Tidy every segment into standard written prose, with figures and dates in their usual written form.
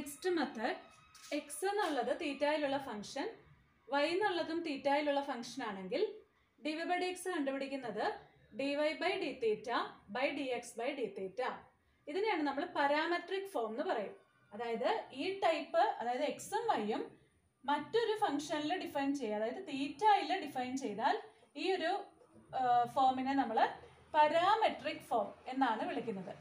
Next method X എന്നുള്ളത് തീറ്റയിലുള്ള function Y എന്നുള്ളതും തീറ്റയിലുള്ള ഫംഗ്ഷൻ ആണെങ്കിൽ D Y by D X കണ്ടുപിടിക്കുന്നത് D Y by D theta by D X by D theta. ഇതിനെയാണ് നമ്മൾ parametric form എന്ന് പറയും. അതായത് ഈ ടൈപ്പ്, അതായത് എക്സും വൈയും മറ്റൊരു ഫംഗ്ഷനിൽ ഡിഫൈൻ ചെയ്യുക, അതായത് തീറ്റയിൽ ഡിഫൈൻ ചെയ്താൽ ഈ ഒരു ഫോമിനെ നമ്മൾ പാരാമെട്രിക് ഫോം എന്നാണ് വിളിക്കുന്നത്.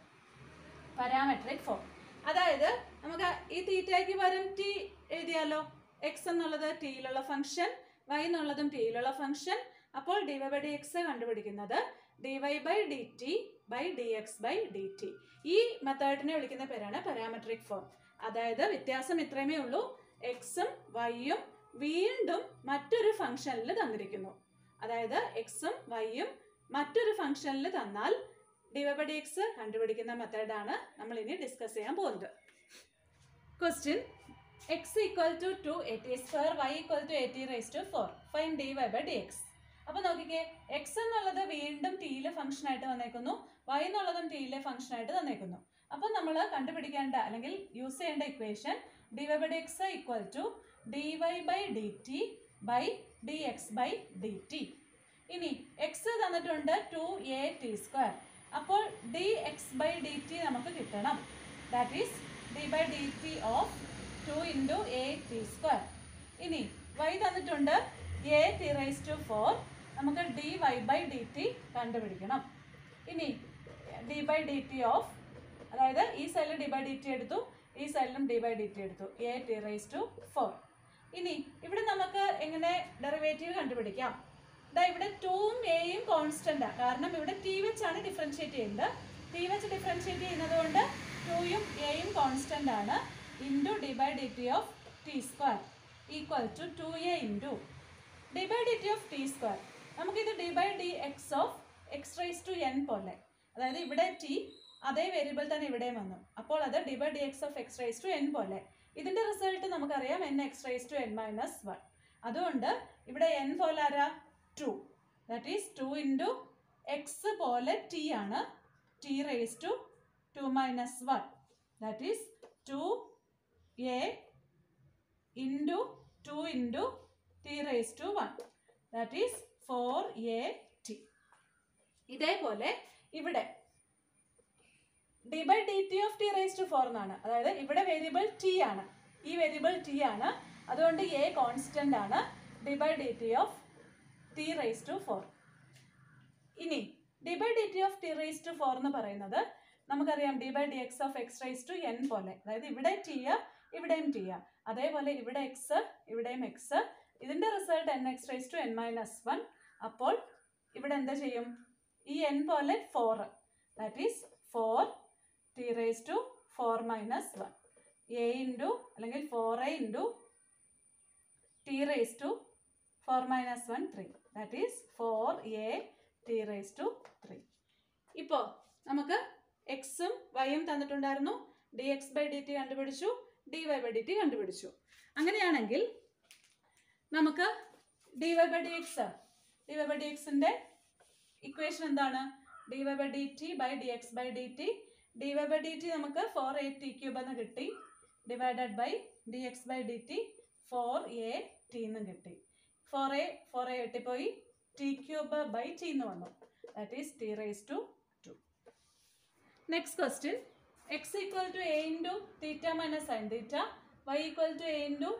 പാരാമെട്രിക് ഫോം അതായത് നമുക്ക് ഈ തീറ്റയ്ക്ക് പകരം ടി എഴുതിയാലോ. എക്സ് എന്നുള്ളത് ടിയിലുള്ള ഫംഗ്ഷൻ, വൈ എന്നുള്ളതും ടിയിലുള്ള ഫംഗ്ഷൻ. അപ്പോൾ D Y by D X കണ്ടുപിടിക്കുന്നത് D Y by D T by D X by D T. ഈ മെത്തേഡിനെ വിളിക്കുന്ന പേരാണ് പാരാമെട്രിക് ഫോം. അതായത് വ്യത്യാസം ഇത്രയുമേ ഉള്ളൂ, എക്സും വൈയും വീണ്ടും മറ്റൊരു ഫംഗ്ഷനിൽ തന്നിരിക്കുന്നു. അതായത് എക്സും വൈയും മറ്റൊരു ഫംഗ്ഷനിൽ തന്നാൽ d Y by D x കണ്ടുപിടിക്കുന്ന മെത്തേഡാണ് നമ്മൾ ഇനി ഡിസ്കസ് ചെയ്യാൻ പോകുന്നത്. Question: x equal to 2at², y equal to at⁴. Find d Y by D x. അപ്പോൾ നോക്കിക്കേ, എക്സ് എന്നുള്ളത് വീണ്ടും ടിയിലെ ഫംഗ്ഷൻ ആയിട്ട് തന്നേക്കുന്നു, വൈ എന്നുള്ളതും ടിയിലെ ഫംഗ്ഷൻ ആയിട്ട് തന്നേക്കുന്നു. അപ്പോൾ നമ്മൾ കണ്ടുപിടിക്കേണ്ട അല്ലെങ്കിൽ യൂസ് ചെയ്യേണ്ട equation d Y by D x equal to d Y by D T by D X by D t. ഇനി എക്സ് തന്നിട്ടുണ്ട് 2at². അപ്പോൾ d X by D T നമുക്ക് കിട്ടണം. That is d by D t of 2 × at². ഇനി y തന്നിട്ടുണ്ട് at⁴. നമുക്ക് D Y by D t കണ്ടുപിടിക്കണം. ഇനി d by D t of, അതായത് ഈ സൈഡിൽ ഡി ബൈ ഡി ടി എടുത്തു, ഈ സൈഡിലും ഡി ബൈ ഡി ടി എടുത്തു, at⁴. ഇനി ഇവിടെ നമുക്ക് എങ്ങനെ ഡെറിവേറ്റീവ് കണ്ടുപിടിക്കാം? ഇവിടെ 2ഉം എയും കോൺസ്റ്റൻ്റാണ്, കാരണം ഇവിടെ ടി വെച്ചാണ് ഡിഫറൻഷ്യേറ്റ് ചെയ്യുന്നത്. ടി വെച്ച് ഡിഫറൻഷ്യേറ്റ് ചെയ്യുന്നത് കൊണ്ട് 2ഉം എയും കോൺസ്റ്റൻ്റ് ആണ്. Into d by D t of t² equal to 2a into d by D t of t². നമുക്കിത് d by D x of x⁻n പോലെ, അതായത് ഇവിടെ ടി അതേ വേരിയബിൾ തന്നെ ഇവിടെയും വന്നു, അപ്പോൾ അത് d by D x of x⁻n പോലെ. ഇതിൻ്റെ റിസൾട്ട് നമുക്കറിയാം n(x⁻n - 1). അതുകൊണ്ട് ഇവിടെ n പോലെ ആരാ? 2. ദാറ്റ് ഈസ് 2 ഇൻറ്റു എക്സ് പോലെ ടി ആണ്, t⁻2 - 1. That is 2a into 2 into t⁻1. That is 4at. ഇതേപോലെ ഇവിടെ d by D t of t⁻4 എന്നാണ്, അതായത് ഇവിടെ വേരിയബിൾ ടി ആണ്, ഈ വേരിയബിൾ ടി ആണ്, അതുകൊണ്ട് എ കോൺസ്റ്റൻ്റ് ആണ്. D by D t of t⁻4. ഇനി d by D t of t⁻4 എന്ന് പറയുന്നത് നമുക്കറിയാം d by D x of x⁻n പോലെ, അതായത് ഇവിടെ ടി ഇവിടെയും ടി, അതേപോലെ ഇവിടെ എക്സ് ഇവിടെയും എക്സ്. ഇതിൻ്റെ റിസൾട്ട് n(x⁻n - 1). അപ്പോൾ ഇവിടെ എന്താ ചെയ്യും? ഈ n പോലെ 4, that is 4t⁻4 - 1 a into അല്ലെങ്കിൽ 4a into t⁻4 - 1 3. That is 4at⁻3. ഇപ്പോൾ നമുക്ക് എക്സും വൈയും തന്നിട്ടുണ്ടായിരുന്നു, D X by D T കണ്ടുപിടിച്ചു, D Y by D T കണ്ടുപിടിച്ചു. അങ്ങനെയാണെങ്കിൽ നമുക്ക് ഡി വൈ ബൈ ഡി എക്സിൻ്റെ ഇക്വേഷൻ എന്താണ്? D Y by D T by D X by D T. D Y by D T നമുക്ക് 4at³ എന്ന് കിട്ടി, divided by D X by D T 4at എന്ന് കിട്ടി. 4a വെട്ടിപ്പോയി, t³ ബൈ ടി എന്ന് വന്നു, that is t⁻2. Next question: x equal to a into theta minus sine theta, y equal to a into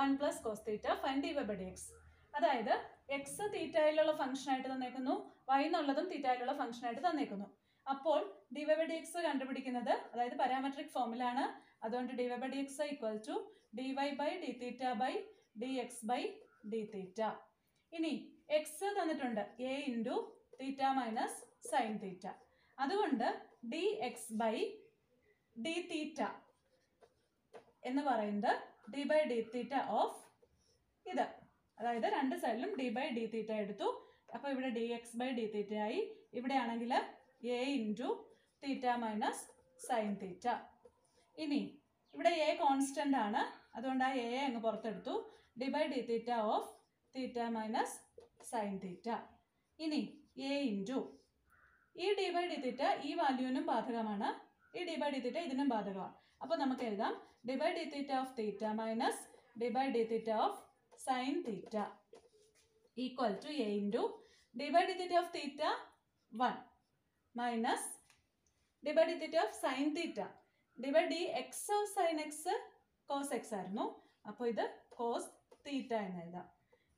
1 + cos theta. Find d Y by D x. അതായത് x തീറ്റയിലുള്ള function ആയിട്ട് തന്നേക്കുന്നു, y എന്നുള്ളതും തീറ്റയിലുള്ള function ആയിട്ട് തന്നേക്കുന്നു. അപ്പോൾ D Y by D X കണ്ടുപിടിക്കുന്നത്, അതായത് പാരാമെട്രിക് ഫോമിലാണ്, അതുകൊണ്ട് d Y by D x equal to d Y by D theta by D X by D theta. ഇനി എക്സ് തന്നിട്ടുണ്ട് a into theta minus sine theta, അതുകൊണ്ട് d X by D theta എന്ന് പറയുന്നത് d by D theta of ഇത്, അതായത് രണ്ട് സൈഡിലും d by D തീറ്റ എടുത്തു. അപ്പോൾ ഇവിടെ ഡി എക്സ് ബൈ ഡി തീറ്റ ആയി, ഇവിടെ ആണെങ്കിൽ a into theta minus sine theta. ഇനി ഇവിടെ a കോൺസ്റ്റൻ്റ് ആണ്, അതുകൊണ്ട് ആ a അങ്ങ് പുറത്തെടുത്തു, d by D theta of theta minus sine theta. ഇനി a ഇൻറ്റു ഈ ഡി ബൈ ഡി തീറ്റ ഈ വാല്യൂവിനും ബാധകമാണ്, ഈ ഡി ബൈ ഡി തീറ്റ ഇതിനും ബാധകമാണ്. അപ്പോൾ നമുക്ക് എഴുതാം d by d theta of theta minus d by d theta of sin theta equal to a into d by d theta of theta 1 minus d by d theta of sin theta d by dx of sin x cos x ആയിരുന്നു. അപ്പോൾ ഇത് cos theta എന്ന് എഴുതാം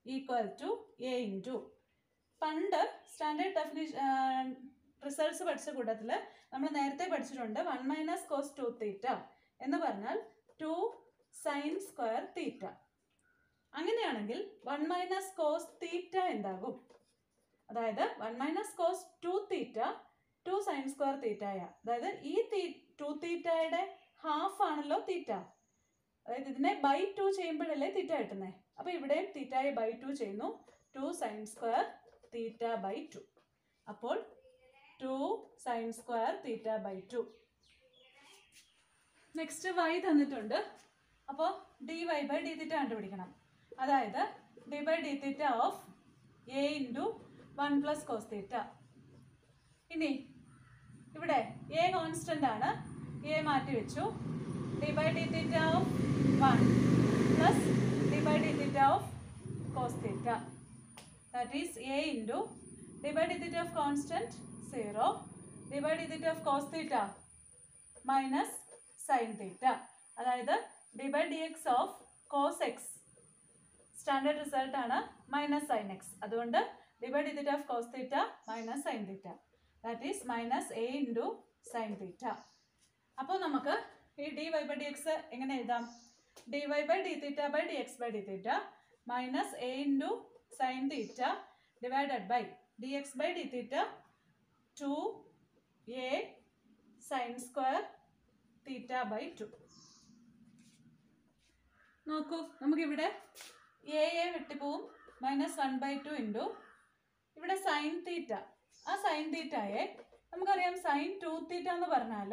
equal to a into പണ്ട് standard definition results പഠിച്ച കൂട്ടത്തിൽ നമ്മൾ നേരത്തെ പഠിച്ചിട്ടുണ്ട് 1 മൈനസ് കോസ് 2 തീറ്റ എന്ന് പറഞ്ഞാൽ 2 സൈൻ സ്ക്വയർ തീറ്റ. അങ്ങനെയാണെങ്കിൽ 1 മൈനസ് കോസ് തീറ്റ എന്താകും? അതായത് 1 മൈനസ് കോസ് 2 തീറ്റ 2 സൈൻ സ്ക്വയർ തീറ്റയ, അതായത് ഈ 2 തീറ്റയുടെ ഹാഫ് ആണല്ലോ തീറ്റ, അതായത് ഇതിനെ ബൈ 2 ചെയ്യുമ്പോഴല്ലേ തീറ്റ കിട്ടുന്നത്. അപ്പോൾ ഇവിടെയും തീറ്റയെ ബൈ 2 ചെയ്യുന്നു, 2 സൈൻ സ്ക്വയർ തീറ്റ ബൈ 2. അപ്പോൾ 2 sine square theta by 2. Next y തന്നിട്ടുണ്ട്. അപ്പോൾ D Y by D theta കണ്ടുപിടിക്കണം. അതായത് d by D theta of a into 1 plus cos theta. ഇനി ഇവിടെ എ കോൺസ്റ്റൻ്റ് ആണ്, എ മാറ്റി വെച്ചു. D by D theta of 1 plus d by D theta of cos theta, that is a into d by D theta of constant 0 d by D theta of cos theta minus sine theta, അതായത് d by D x of cos x standard result ആണ് minus sine x. അതുകൊണ്ട് d by D theta of cos theta minus sine theta, that is minus a into sine theta. അപ്പോൾ നമുക്ക് ഈ d Y by D x എങ്ങനെ എഴുതാം? D Y by D theta by D X by D theta minus a into sine theta divided by D X by D theta 2a sign square theta by 2. നോക്കൂ, നമുക്കിവിടെ a വെട്ടിപ്പോവും, minus 1/2 into ഇവിടെ sine theta. ആ sine തീറ്റയെ നമുക്കറിയാം sign 2 തീറ്റ എന്ന് പറഞ്ഞാൽ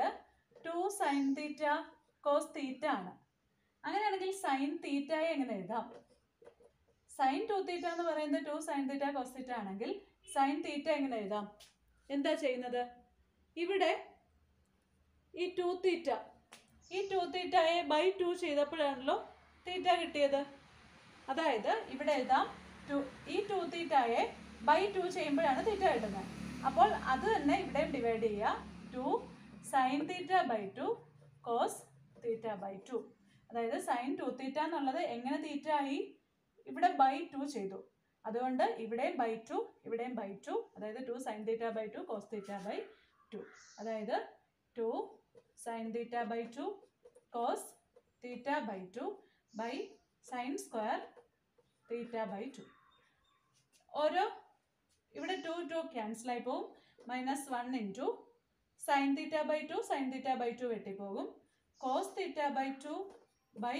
2 sine തീറ്റ cos തീറ്റ ആണ്. അങ്ങനെയാണെങ്കിൽ സൈൻ തീറ്റയെ എങ്ങനെ എഴുതാം? സൈൻ 2 തീറ്റ എന്ന് പറയുന്നത് 2 സൈൻ തീറ്റ കോസ് തീറ്റ ആണെങ്കിൽ സൈൻ തീറ്റ എങ്ങനെ എഴുതാം? എന്താ ചെയ്യുന്നത്? ഇവിടെ ഈ 2 തീറ്റ, ഈ 2 തീറ്റയെ ബൈ 2 ചെയ്തപ്പോഴാണല്ലോ തീറ്റ കിട്ടിയത്. അതായത് ഇവിടെ എഴുതാം ഈ 2 തീറ്റയെ ബൈ 2 ചെയ്യുമ്പോഴാണ് തീറ്റ കിട്ടുന്നത്. അപ്പോൾ അത് തന്നെ ഇവിടെയും ഡിവൈഡ് ചെയ്യുക, 2 sine theta by 2 cos theta by 2. അതായത് സൈൻ 2 തീറ്റ എന്നുള്ളത് എങ്ങനെ തീറ്റ ആയി? ഇവിടെ ബൈ 2 ചെയ്തു, അതുകൊണ്ട് ഇവിടെയും ബൈ 2 ഇവിടെയും ബൈ 2, അതായത് 2 sine theta by 2 cos theta by 2, അതായത് 2 sine theta by 2 cos theta by 2 by sine square theta by 2. ഓരോ ഇവിടെ 2 ക്യാൻസൽ ആയി പോകും, minus 1 into sine theta by 2 sine theta by 2 വെട്ടിപ്പോകും, cos theta by 2 by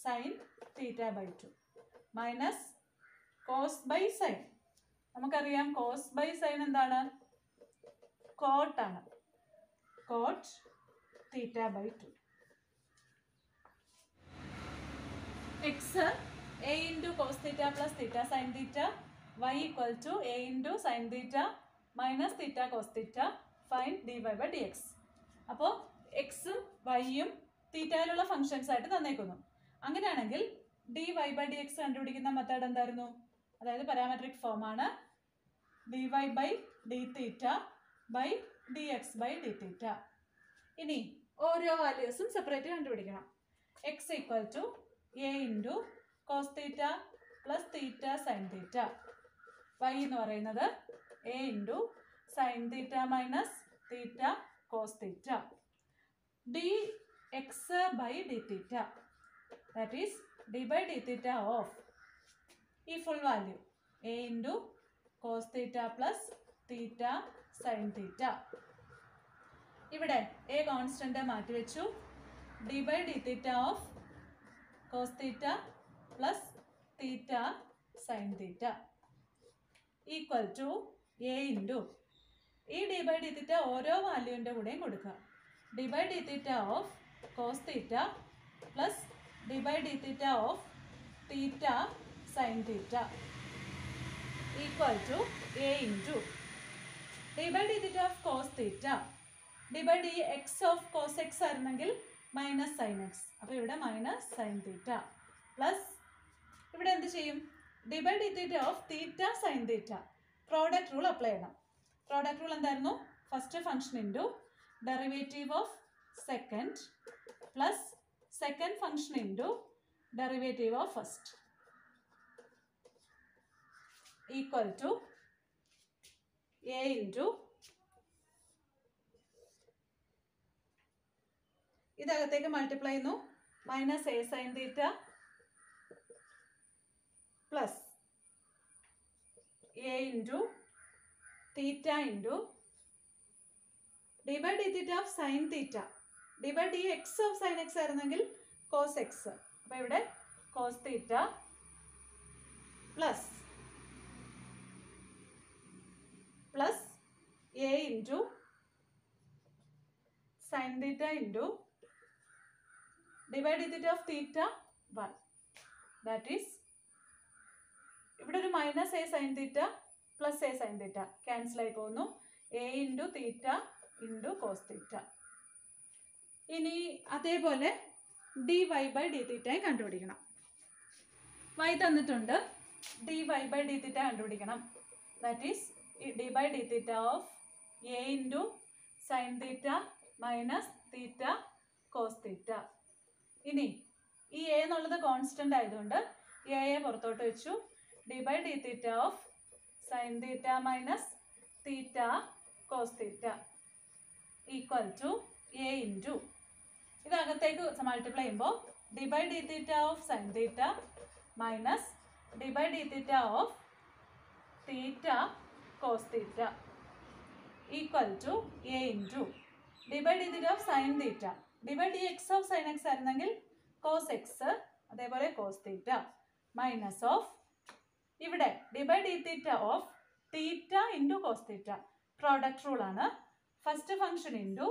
sine theta by 2 minus cos by sine. നമുക്കറിയാം cos by sine എന്താണ്? Cot ആണ്, cot theta by 2. X a into cos theta plus theta sine theta, y equal to a into sine theta minus theta cos theta, find d Y by D x. അപ്പോൾ എക്സും വൈയും തീറ്റയിലുള്ള functions ആയിട്ട് തന്നേക്കുന്നു. അങ്ങനെയാണെങ്കിൽ d Y by D x കണ്ടുപിടിക്കുന്ന method എന്തായിരുന്നു? അതായത് പാരാമെട്രിക് ഫോമാണ് d Y by D theta by D X by D theta. ഇനി ഓരോ വാല്യൂസും സെപ്പറേറ്റ് കണ്ടുപിടിക്കണം. X equal to a into cos theta plus theta sine theta, y എന്ന് പറയുന്നത് a into sine theta minus theta cos theta, d X by D theta, that is d by D theta of ഈ full value a into cos theta plus theta sine theta. ഇവിടെ a constant മാറ്റി വെച്ചു, d by D theta of cos theta plus theta sine theta equal to a into ഈ d by D theta ഓരോ വാല്യൂവിൻ്റെ കൂടെയും കൊടുക്കുക, d by D theta of cos theta plus d by D theta of theta sine theta equal to a into d by D theta of cos theta, d by D x of cos x ആയിരുന്നെങ്കിൽ minus sine x. അപ്പോൾ ഇവിടെ minus sine theta plus ഇവിടെ എന്ത് ചെയ്യും? D by D theta of theta sine theta. Product rule apply ചെയ്യണം. Product rule എന്തായിരുന്നു? First function into derivative of second plus second function into derivative of first equal to a into ഇതകത്തേക്ക് multiply ചെയ്യുന്നു. Minus a sine theta plus a into theta into d by D theta of sine theta. D by D x of sine x ആയിരുന്നെങ്കിൽ cos x. അപ്പോൾ ഇവിടെ cos theta plus plus a into sine theta into d by D theta of theta 1. That is ഇവിടെ ഒരു minus a sine theta plus a sine theta cancel ആയി പോകുന്നു. A into theta into cos theta. ഇനി അതേപോലെ D Y by d തീറ്റയും കണ്ടുപിടിക്കണം. Y തന്നിട്ടുണ്ട്, d Y by D theta കണ്ടുപിടിക്കണം. That is d by D theta of a into sine theta minus theta cos theta. ഇനി ഈ a എന്നുള്ളത് constant ആയതുകൊണ്ട് എയെ പുറത്തോട്ട് വെച്ചു. D by D theta of sine theta minus theta cos theta equal to a into ഇതകത്തേക്ക് multiply ചെയ്യുമ്പോൾ d by D theta of sine theta minus d by D theta of theta cos theta equal to a into d by D theta of sine theta. D by D x of sine x ആയിരുന്നെങ്കിൽ cos x, അതേപോലെ cos theta minus of ഇവിടെ d by D theta of theta into cos theta. Product rule ആണ്. First function into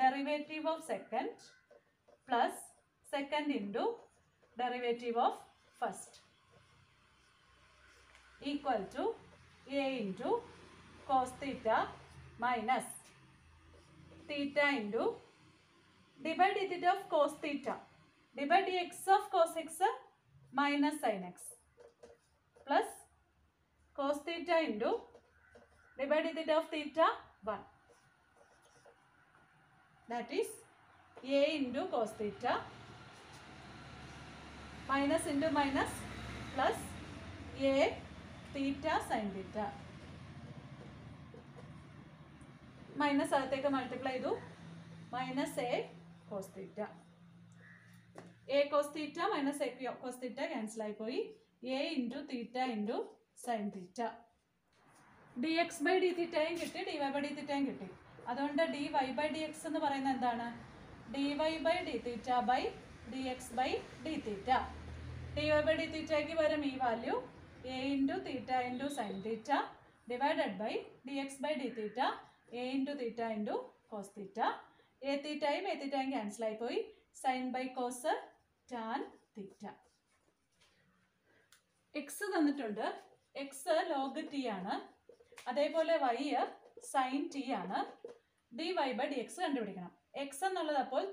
derivative of second plus second into derivative of first equal to a into cos theta minus theta into d by D theta of cos theta. D by D x of cos x minus sine x plus cos theta into d by D theta of theta 1. That is a into cos theta minus into minus plus a theta sine theta. Minus അകത്തേക്ക് multiply ചെയ്തു. Minus a cos theta. A cos theta minus a cos theta cancel ആയിപ്പോയി. A into theta into sine theta. D X by d തീറ്റയും കിട്ടി, d Y by d തീറ്റയും കിട്ടി. അതുകൊണ്ട് d Y by D x എന്ന് പറയുന്നത് എന്താണ്? D Y by D theta by D X by D theta. D Y by d തീറ്റയ്ക്ക് പകരം ഈ value a into theta into sine theta divided by D X by D theta a into theta into cos theta. A തീറ്റയും cancel ആയിപ്പോയി. Sine by cos tan theta. X തന്നിട്ടുണ്ട്. X log t ആണ്, അതേപോലെ y sine t ആണ്. D Y by D x കണ്ടുപിടിക്കണം. X എന്നുള്ളത് അപ്പോൾ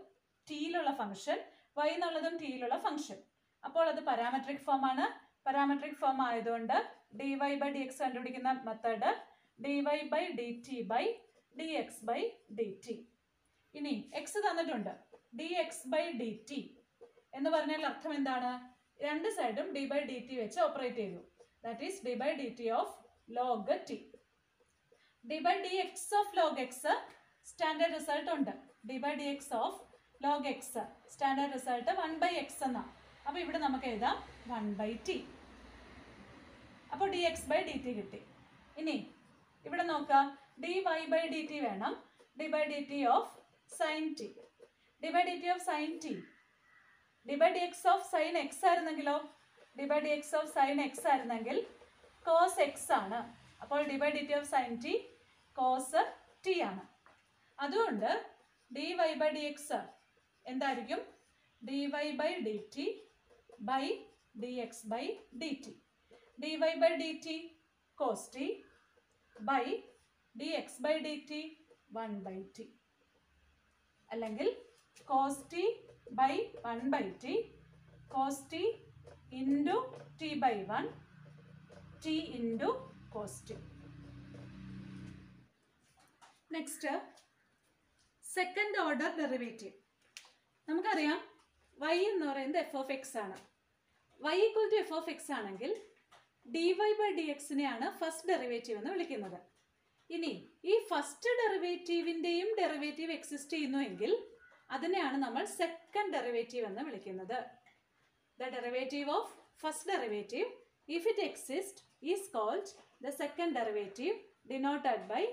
ടിയിലുള്ള function, Y എന്നുള്ളതും ടിയിലുള്ള ഫംഗ്ഷൻ. അപ്പോൾ അത് പാരാമെട്രിക് ഫോം ആണ്. പാരാമെട്രിക് ഫോം ആയതുകൊണ്ട് d Y by D x കണ്ടുപിടിക്കുന്ന method d Y by D T by D X by D t. ഇനി എക്സ് തന്നിട്ടുണ്ട്. D X by D t എന്ന് പറഞ്ഞാൽ അർത്ഥം എന്താണ്? രണ്ട് സൈഡും ഡി ബൈ ഡി ടി വെച്ച് ഓപ്പറേറ്റ് ചെയ്തു. That is d by D t of log t. D by D x of log x standard result ഉണ്ട്. D by D x of log x standard result 1 by x എന്നാണ്. അപ്പോൾ ഇവിടെ നമുക്ക് എഴുതാം 1 by t. അപ്പോൾ d X by D t കിട്ടി. ഇനി ഇവിടെ നോക്കാം, d Y by D t വേണം. D by D t of sine t. D by D t of sine t. D by D x of sine x ആയിരുന്നെങ്കിലോ? D by D x of sine x ആയിരുന്നെങ്കിൽ cos x ആണ്. അപ്പോൾ d by D t of sine t cos t ആണ്. അതുകൊണ്ട് d Y by D x എന്തായിരിക്കും? D Y by D T by D X by D T. D Y by D t cos t by D X by D t 1 by t. അല്ലെങ്കിൽ cos t by 1 by t cos t into t by 1 t into cos t. Next, second order derivative. നമുക്കറിയാം y എന്ന് പറയുന്നത് f of x ആണ്. y equal to f of x ആണെങ്കിൽ dy by d എക്സിനെയാണ് first derivative എന്ന് വിളിക്കുന്നത്. ഇനി ഈ ഫസ്റ്റ് ഡെറിവേറ്റീവിൻ്റെയും ഡെറിവേറ്റീവ് എക്സിസ്റ്റ് ചെയ്യുന്നുവെങ്കിൽ അതിനെയാണ് നമ്മൾ സെക്കൻഡ് ഡെറിവേറ്റീവ് എന്ന് വിളിക്കുന്നത്. The derivative of first derivative if it exist is called the second derivative denoted by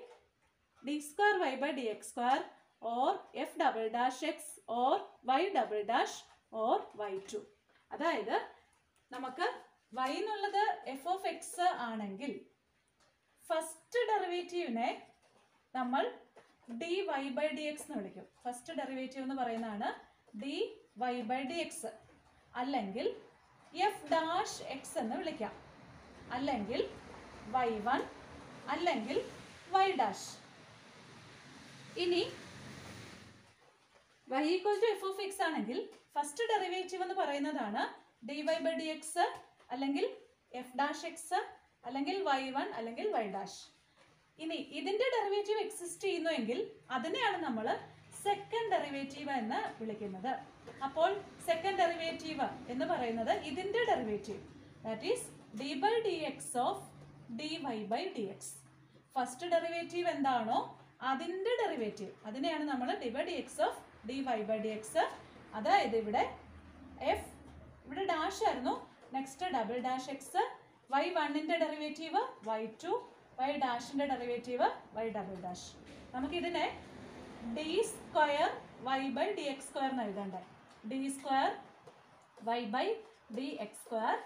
d square y by D x square or f double dash x or y double dash or y two. അതായത് നമുക്ക് y എന്നുള്ളത് f of x ആണെങ്കിൽ first ഡെറിവേറ്റീവിനെ നമ്മൾ d Y by D x എന്ന് വിളിക്കും. First derivative എന്ന് പറയുന്നതാണ് d Y by D x, അല്ലെങ്കിൽ എഫ് ഡാഷ് എക്സ് എന്ന് വിളിക്കാം, അല്ലെങ്കിൽ വൈ വൺ, അല്ലെങ്കിൽ വൈ ഡാഷ്. ഇനി y equal to f of x ആണെങ്കിൽ ഫസ്റ്റ് ഡെറിവേറ്റീവ് എന്ന് പറയുന്നതാണ് d Y by D x, അല്ലെങ്കിൽ എഫ് ഡാഷ് എക്സ്, അല്ലെങ്കിൽ വൈ വൺ, അല്ലെങ്കിൽ വൈ ഡാഷ്. ഇനി ഇതിൻ്റെ ഡെറിവേറ്റീവ് എക്സിസ്റ്റ് ചെയ്യുന്നുവെങ്കിൽ അതിനെയാണ് നമ്മൾ സെക്കൻഡ് ഡെറിവേറ്റീവ് എന്ന് വിളിക്കുന്നത്. അപ്പോൾ സെക്കൻഡ് ഡെറിവേറ്റീവ് എന്ന് പറയുന്നത് ഇതിൻ്റെ derivative, that is d by D x of d Y by D x. First derivative എന്താണോ അതിൻ്റെ ഡെറിവേറ്റീവ്, അതിനെയാണ് നമ്മൾ d by D x of d Y by D x. അതായത് ഇവിടെ എഫ്, ഇവിടെ ഡാഷ് ആയിരുന്നു, next double dash x, y വണ്ണിൻ്റെ derivative y two, y ഡാഷിൻ്റെ ഡെറിവേറ്റീവ് വൈ ഡബിൾ ഡാഷ്. നമുക്കിതിനെ d square y by D x square എന്ന് എഴുതണ്ടേ. D square y by D x square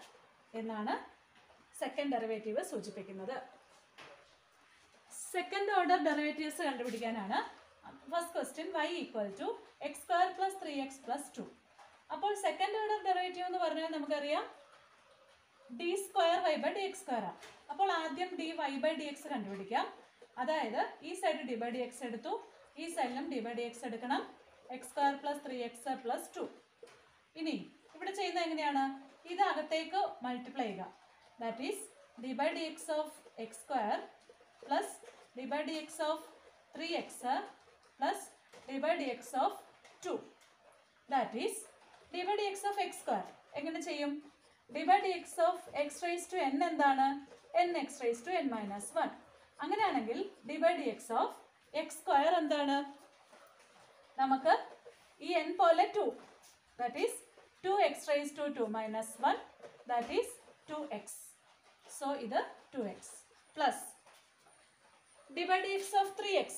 എന്നാണ് സെക്കൻഡ് ഡെറിവേറ്റീവ് സൂചിപ്പിക്കുന്നത്. Second order derivatives കണ്ടുപിടിക്കാനാണ് first question y equal to x square plus 3x plus 2. അപ്പോൾ second order derivative എന്ന് പറഞ്ഞാൽ നമുക്കറിയാം d square y by D x square ആണ്. അപ്പോൾ ആദ്യം d Y by D x കണ്ടുപിടിക്കാം. അതായത് ഈ side d by D x എടുത്തു, ഈ സൈഡിലും ഡി ബൈ ഡി എക്സ് എടുക്കണം. X square plus 3x plus 2. ഇനി ഇവിടെ ചെയ്യുന്നത് എങ്ങനെയാണ്? ഇത് അകത്തേക്ക് മൾട്ടിപ്ലൈ ചെയ്യുക. That is d by D x of x square plus d by D x of 3x plus d by D x of 2. That is d by D x of x square എങ്ങനെ ചെയ്യും? D by D x of x raise to n എന്താണ്? N x raise to n minus 1. അങ്ങനെയാണെങ്കിൽ d by D x of x square എന്താണ്? നമുക്ക് ഈ n പോലെ 2, that is 2x raise to 2 minus 1, that is 2x. So ഇത് 2x plus d by D x of 3x,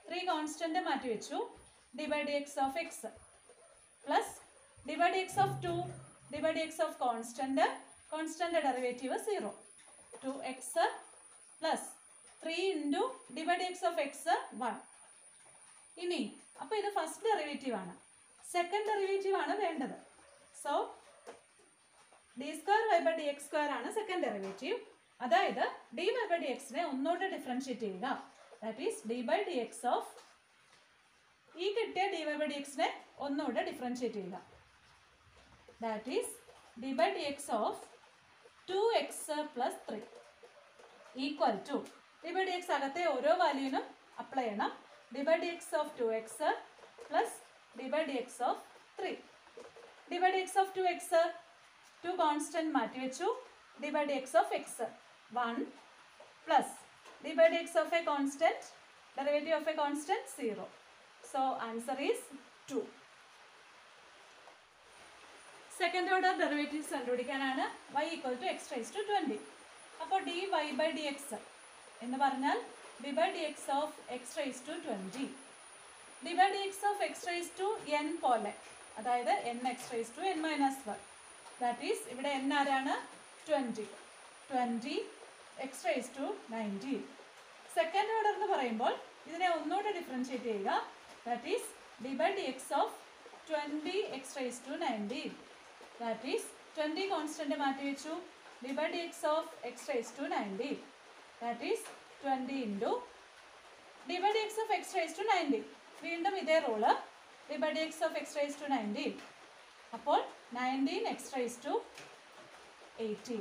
3 constant മാറ്റി വെച്ചു, d by D x of x plus d by D x of 2, d by D x of constant, constant derivative 0, 2x plus 3 into d by D x of x 1. ഇനി അപ്പോൾ ഇത് first derivative ആണ്, second derivative ആണ് വേണ്ടത്. So d square y by D x square ആണ് second derivative. അതായത് d Y by d എക്സിനെ ഒന്നുകൂടെ ഡിഫറൻഷിയേറ്റ് ചെയ്യുക. That is d by D x of ഈ കിട്ടിയ ഡി വൈ ബൈ ഡി എക്സിനെ ഒന്നുകൂടെ ഡിഫറൻഷിയേറ്റ് ചെയ്യുക. That is d by D x of 2x plus 3 equal to d by D x അകത്തെ ഓരോ വാല്യൂവിനും അപ്ലൈ ചെയ്യണം. D by D x of 2x plus d by D x of 3. D by D x of 2x 2 constant മാറ്റി വെച്ചു, d by D x of x 1 plus d by D x of a constant, derivative of a constant 0. So answer is 2. Second order derivatives കണ്ടുപിടിക്കാനാണ് y equal to x raise to 20. അപ്പോൾ D Y by D x എന്ന് പറഞ്ഞാൽ d by D x of x raise to 20. D by D x of x raise to n പോലെ, അതായത് N x raise to n minus 1. That is ഇവിടെ n ആരാണ്? 20. 20 x raise to 19. Second order എന്ന് പറയുമ്പോൾ ഇതിനെ ഒന്നുകൂടെ differentiate ചെയ്യുക. That is d by D x of 20 x raise to 19. That is 20 constant മാറ്റി വെച്ചു, d by D x of x raise to 19. That is 20 into d by D x of x raise to 19. വീണ്ടും ഇതേ rule, d by dx of x raised to 19. അപ്പോൾ 19 x raised to 80.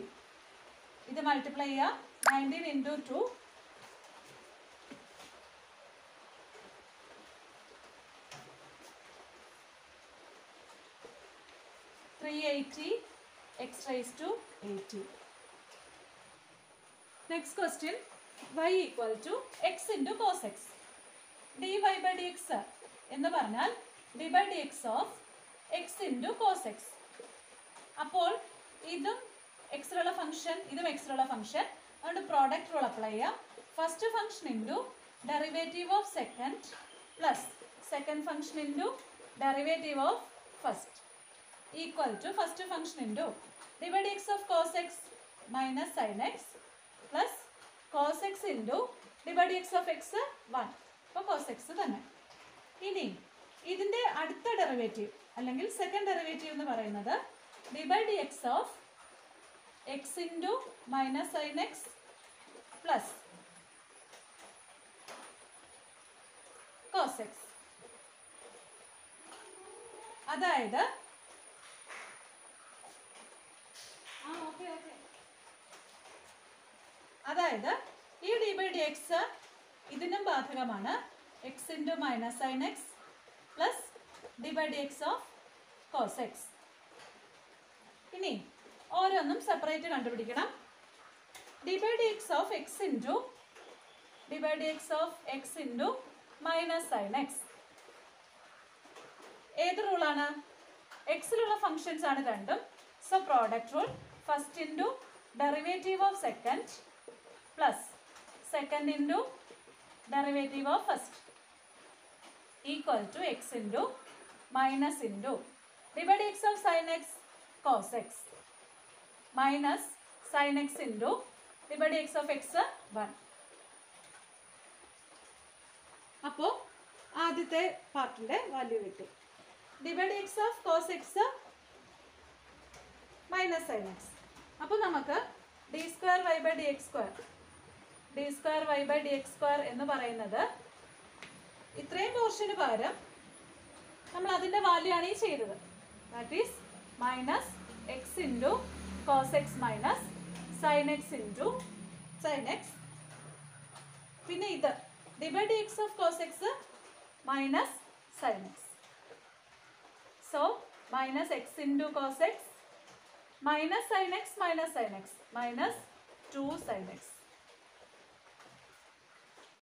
ഇത് multiply ചെയ്യുക. 19 into 2 380 x raised to 80. Next question, y equal to x into cos x. dy by dx എന്ന് പറഞ്ഞാൽ d by dx of x into cos x. അപ്പോൾ ഇതും എക്സിലുള്ള function, ഇതും എക്സിലുള്ള ഫംഗ്ഷൻ, അതുകൊണ്ട് പ്രോഡക്റ്റ് റൂൾ അപ്ലൈ ചെയ്യാം. First function into derivative of second plus second function into derivative of first equal to first function into d by dx of cos x minus sin x plus cos x into d by dx of x 1. അപ്പോൾ cos x തന്നെ. ഇനി ഇതിൻ്റെ അടുത്ത derivative അല്ലെങ്കിൽ second derivative എന്ന് പറയുന്നത് d by dx of x into minus sin x plus cos x. അതായത് ഈ d by dx ഇതിനും ബാധകമാണ്. x into minus sin x plus d by dx of cos x. ഇനി ഓരോന്നും സെപ്പറേറ്റ് കണ്ടുപിടിക്കണം. d by dx of x into d by dx of x into minus sin x. ഏത് റൂളാണ്? എക്സിലുള്ള functions ആണ് രണ്ടും. So product rule. First into derivative of second plus second into derivative of first equal to x into minus into d by dx of sin x cos x minus sin x into d by dx of x 1. അപ്പോൾ ആദ്യത്തെ പാർട്ടിൻ്റെ value കിട്ടി. d by dx of cos x minus sin x. അപ്പോൾ നമുക്ക് d square y by dx square എന്ന് പറയുന്നത് ഇത്രയും പോർഷന് പകരം നമ്മൾ അതിൻ്റെ വാല്യൂ ആണ് ഈ ചെയ്തത്. That is minus x into cos x minus sine x into sine x. പിന്നെ ഇത് d by dx of cos x minus sine x. So minus x into cos x minus sine x minus 2 sin x.